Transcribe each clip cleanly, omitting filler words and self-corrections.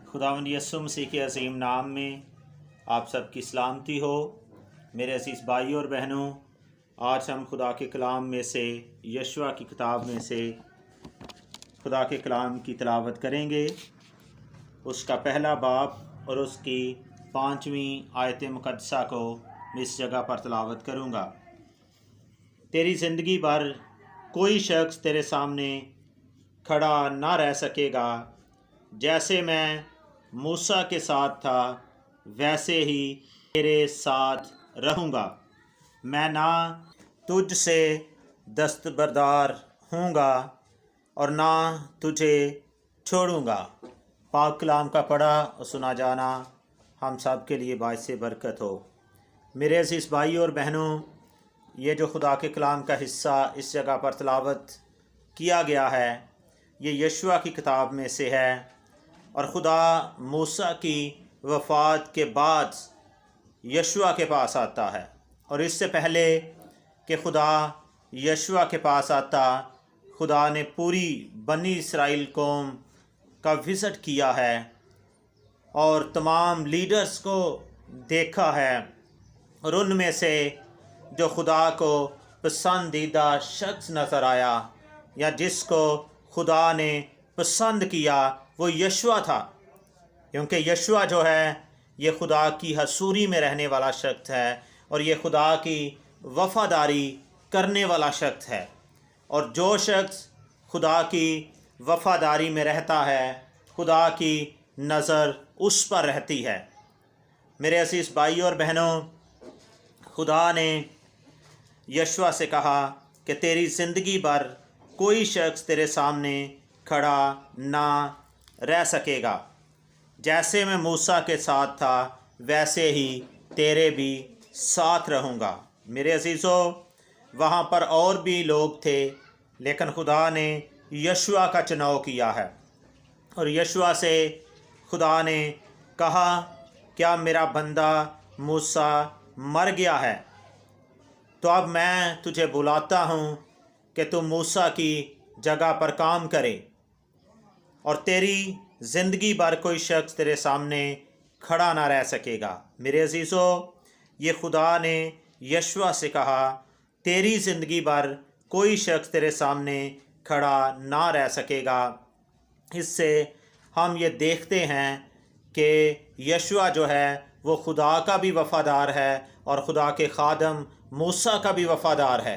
खुदावंद यीशु मसीह के अजीम नाम में आप सब की सलामती हो। मेरे अजीज़ भाई और बहनों, आज हम खुदा के कलाम में से यशवा की किताब में से खुदा के कलाम की तिलावत करेंगे। उसका पहला बाब और उसकी 5वीं आयत मुक़द्दसा को मैं इस जगह पर तिलावत करूँगा। तेरी ज़िंदगी भर कोई शख्स तेरे सामने खड़ा ना रह सकेगा। जैसे मैं मूसा के साथ था वैसे ही तेरे साथ रहूँगा। मैं ना तुझ से दस्तबरदार हूँगा और ना तुझे छोड़ूँगा। पाक कलाम का पढ़ा और सुना जाना हम सब के लिए बाइस बरकत हो। मेरे अज़ीज़ भाई और बहनों, ये जो खुदा के कलाम का हिस्सा इस जगह पर तिलावत किया गया है, ये यशवा की किताब में से है। और खुदा मूसा की वफ़ात के बाद यशवा के पास आता है, और इससे पहले कि खुदा यशवा के पास आता, खुदा ने पूरी बनी इसराइल कौम का विज़िट किया है और तमाम लीडर्स को देखा है। और उनमें से जो खुदा को पसंदीदा शख्स नज़र आया या जिसको खुदा ने पसंद किया, वो यशवा था। क्योंकि यशवा जो है ये खुदा की हसूरी में रहने वाला शख्स है और ये खुदा की वफ़ादारी करने वाला शख्स है। और जो शख्स खुदा की वफ़ादारी में रहता है, खुदा की नज़र उस पर रहती है। मेरे अज़ीज़ भाई और बहनों, खुदा ने यशवा से कहा कि तेरी ज़िंदगी भर कोई शख्स तेरे सामने खड़ा ना रह सकेगा। जैसे मैं मूसा के साथ था वैसे ही तेरे भी साथ रहूँगा। मेरे अज़ीज़ों, वहाँ पर और भी लोग थे, लेकिन खुदा ने यशवा का चुनाव किया है। और यशवा से खुदा ने कहा, क्या मेरा बंदा मूसा मर गया है? तो अब मैं तुझे बुलाता हूँ कि तू मूसा की जगह पर काम करे और तेरी ज़िंदगी भर कोई शख्स तेरे सामने खड़ा ना रह सकेगा। मेरे अज़ीज़ों, ये खुदा ने यशवा से कहा, तेरी ज़िंदगी भर कोई शख्स तेरे सामने खड़ा ना रह सकेगा। इससे हम ये देखते हैं कि यशवा जो है वो खुदा का भी वफ़ादार है और खुदा के खादम मूसा का भी वफ़ादार है।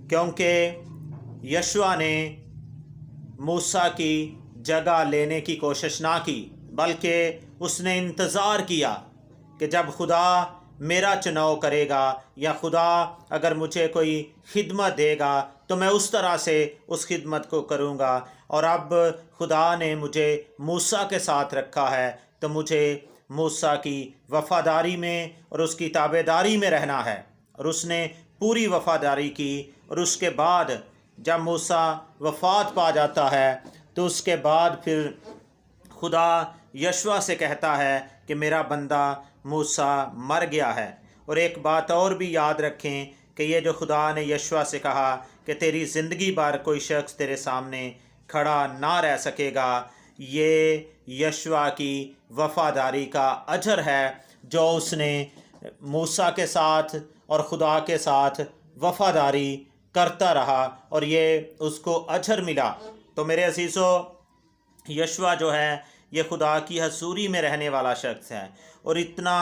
क्योंकि यशवा ने मूसा की जगह लेने की कोशिश ना की, बल्कि उसने इंतज़ार किया कि जब खुदा मेरा चुनाव करेगा या खुदा अगर मुझे कोई खिदमत देगा तो मैं उस तरह से उस खिदमत को करूँगा। और अब खुदा ने मुझे मूसा के साथ रखा है तो मुझे मूसा की वफ़ादारी में और उसकी ताबेदारी में रहना है। और उसने पूरी वफ़ादारी की। और उसके बाद जब मूसा वफ़ात पा जाता है तो उसके बाद फिर खुदा यशवा से कहता है कि मेरा बंदा मूसा मर गया है। और एक बात और भी याद रखें कि ये जो खुदा ने यशवा से कहा कि तेरी ज़िंदगी भर कोई शख्स तेरे सामने खड़ा ना रह सकेगा, ये यशवा की वफ़ादारी का अजर है जो उसने मूसा के साथ और खुदा के साथ वफ़ादारी करता रहा और ये उसको अजर मिला। तो मेरे अज़ीज़ों, यशवा जो है ये खुदा की हसूरी में रहने वाला शख्स है। और इतना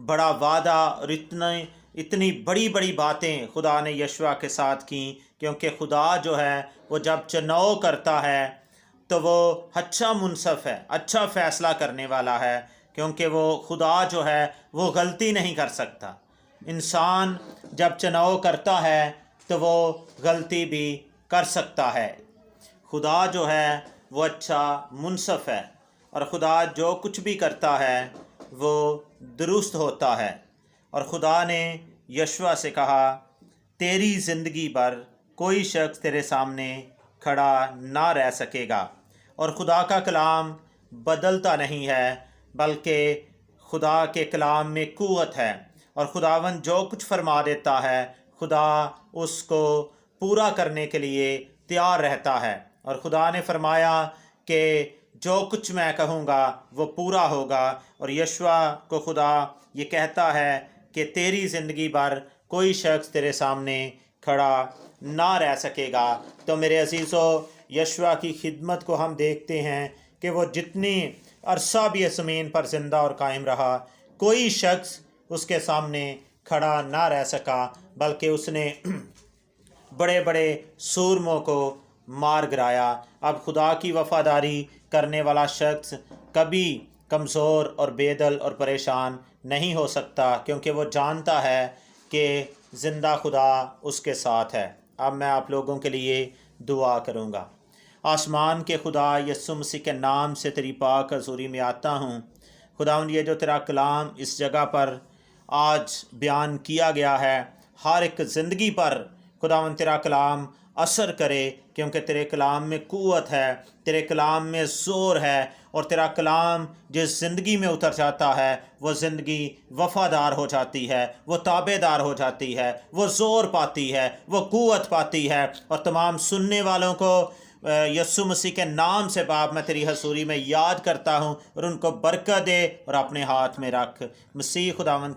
बड़ा वादा और इतनी बड़ी बड़ी बातें खुदा ने यशवा के साथ की, क्योंकि खुदा जो है वो जब चुनाव करता है तो वो अच्छा मुनसफ़ है, अच्छा फ़ैसला करने वाला है। क्योंकि वो खुदा जो है वो गलती नहीं कर सकता। इंसान जब चुनाव करता है तो वो गलती भी कर सकता है। खुदा जो है वो अच्छा मुनसफ़ है और खुदा जो कुछ भी करता है वो दुरुस्त होता है। और खुदा ने यशवा से कहा, तेरी ज़िंदगी भर कोई शख्स तेरे सामने खड़ा ना रह सकेगा। और खुदा का कलाम बदलता नहीं है, बल्कि खुदा के कलाम में क़ुव्वत है। और खुदावंद जो कुछ फरमा देता है, खुदा उसको पूरा करने के लिए तैयार रहता है। और खुदा ने फरमाया कि जो कुछ मैं कहूँगा वो पूरा होगा। और यशवा को खुदा ये कहता है कि तेरी ज़िंदगी भर कोई शख्स तेरे सामने खड़ा ना रह सकेगा। तो मेरे अजीज़ों, यशवा की खिदमत को हम देखते हैं कि वो जितनी अरसा भी इस ज़मीन पर ज़िंदा और कायम रहा, कोई शख्स उसके सामने खड़ा ना रह सका, बल्कि उसने बड़े बड़े सूरमों को मार गिराया। अब खुदा की वफ़ादारी करने वाला शख्स कभी कमज़ोर और बेदल और परेशान नहीं हो सकता, क्योंकि वो जानता है कि ज़िंदा खुदा उसके साथ है। अब मैं आप लोगों के लिए दुआ करूँगा। आसमान के खुदा, यीशु मसीह के नाम से तेरी पाक हज़ूरी में आता हूँ। खुदावंद, ये जो तेरा कलाम इस जगह पर आज बयान किया गया है, हर एक ज़िंदगी पर खुदावंद तेरा कलाम असर करे, क्योंकि तेरे कलाम में क़ुव्वत है, तेरे कलाम में ज़ोर है। और तेरा कलाम जिस ज़िंदगी में उतर जाता है वो ज़िंदगी वफ़ादार हो जाती है, वो ताबेदार हो जाती है, वो ज़ोर पाती है, वो क़ुव्वत पाती है। और तमाम सुनने वालों को यीशु मसीह के नाम से बाप मैं तेरी हज़ूरी में याद करता हूँ और उनको बरकत दे और अपने हाथ में रख। मसीह खुदावंद